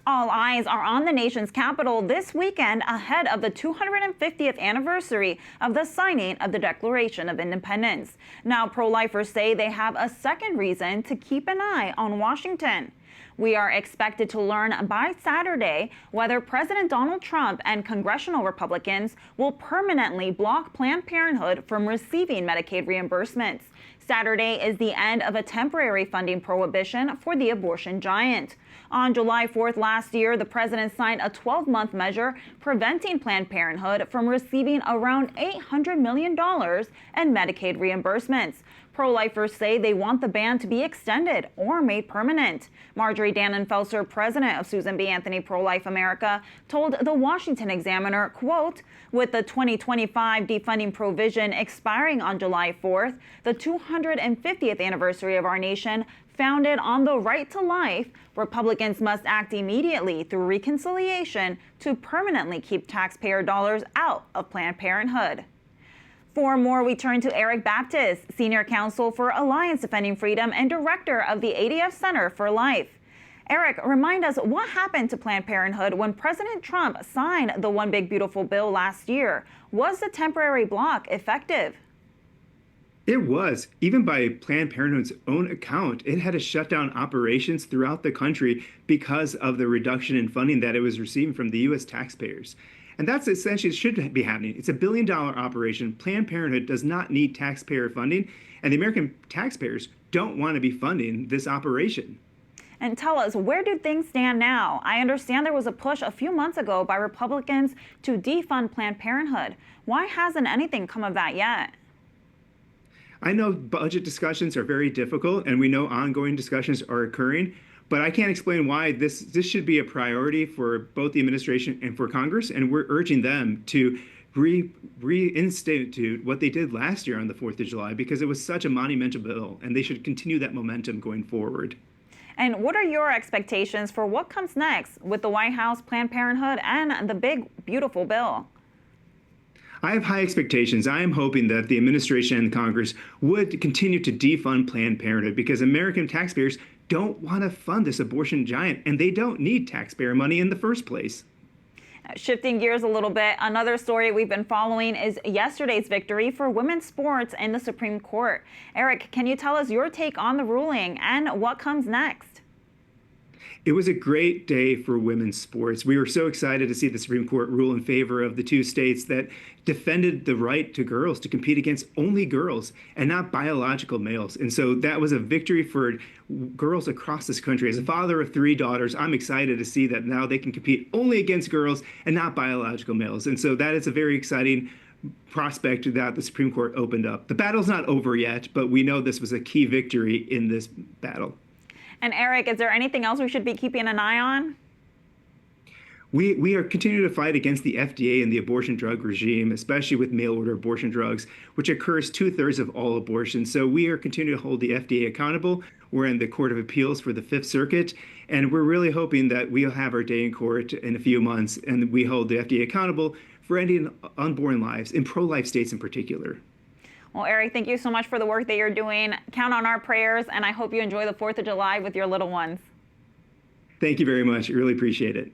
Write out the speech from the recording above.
All eyes are on the nation's capital this weekend ahead of the 250th anniversary of the signing of the Declaration of Independence. Now, pro-lifers say they have a second reason to keep an eye on Washington. We are expected to learn by Saturday whether President Donald Trump and congressional Republicans will permanently block Planned Parenthood from receiving Medicaid reimbursements. Saturday is the end of a temporary funding prohibition for the abortion giant. On July 4th last year, the president signed a 12-month measure preventing Planned Parenthood from receiving around $800 million in Medicaid reimbursements. Pro-lifers say they want the ban to be extended or made permanent. Marjorie Dannenfelser, president of Susan B. Anthony Pro-Life America, told the Washington Examiner, quote, with the 2025 defunding provision expiring on July 4th, the 250th anniversary of our nation, founded on the right to life, Republicans must act immediately through reconciliation to permanently keep taxpayer dollars out of Planned Parenthood. For more, we turn to Erik Baptist, Senior Counsel for Alliance Defending Freedom and Director of the ADF Center for Life. Erik, remind us what happened to Planned Parenthood when President Trump signed the One Big Beautiful Bill last year. Was the temporary block effective? It was. Even by Planned Parenthood's own account, it had to shut down operations throughout the country because of the reduction in funding that it was receiving from the U.S. taxpayers. And that's essentially what should be happening. It's a billion-dollar operation. Planned Parenthood does not need taxpayer funding, and the American taxpayers don't want to be funding this operation. And tell us, where do things stand now? I understand there was a push a few months ago by Republicans to defund Planned Parenthood. Why hasn't anything come of that yet? I know budget discussions are very difficult, and we know ongoing discussions are occurring, but I can't explain why this should be a priority for both the administration and for Congress, and we're urging them to reinstitute what they did last year on the 4th of July because it was such a monumental bill, and they should continue that momentum going forward. And what are your expectations for what comes next with the White House, Planned Parenthood, and the big, beautiful bill? I have high expectations. I am hoping that the administration and Congress would continue to defund Planned Parenthood because American taxpayers don't want to fund this abortion giant, and they don't need taxpayer money in the first place. Shifting gears a little bit, another story we've been following is yesterday's victory for women's sports in the Supreme Court. Erik, can you tell us your take on the ruling and what comes next? It was a great day for women's sports. We were so excited to see the Supreme Court rule in favor of the two states that defended the right to girls to compete against only girls and not biological males. And so that was a victory for girls across this country. As a father of 3 daughters, I'm excited to see that now they can compete only against girls and not biological males. And so that is a very exciting prospect that the Supreme Court opened up. The battle's not over yet, but we know this was a key victory in this battle. And Erik, is there anything else we should be keeping an eye on? We are continuing to fight against the FDA and the abortion drug regime, especially with mail-order abortion drugs, which occurs 2/3 of all abortions. So we are continuing to hold the FDA accountable. We're in the Court of Appeals for the Fifth Circuit, and we're really hoping that we'll have our day in court in a few months, and we hold the FDA accountable for ending unborn lives, in pro-life states in particular. Well, Erik, thank you so much for the work that you're doing. Count on our prayers, and I hope you enjoy the 4th of July with your little ones. Thank you very much. I really appreciate it.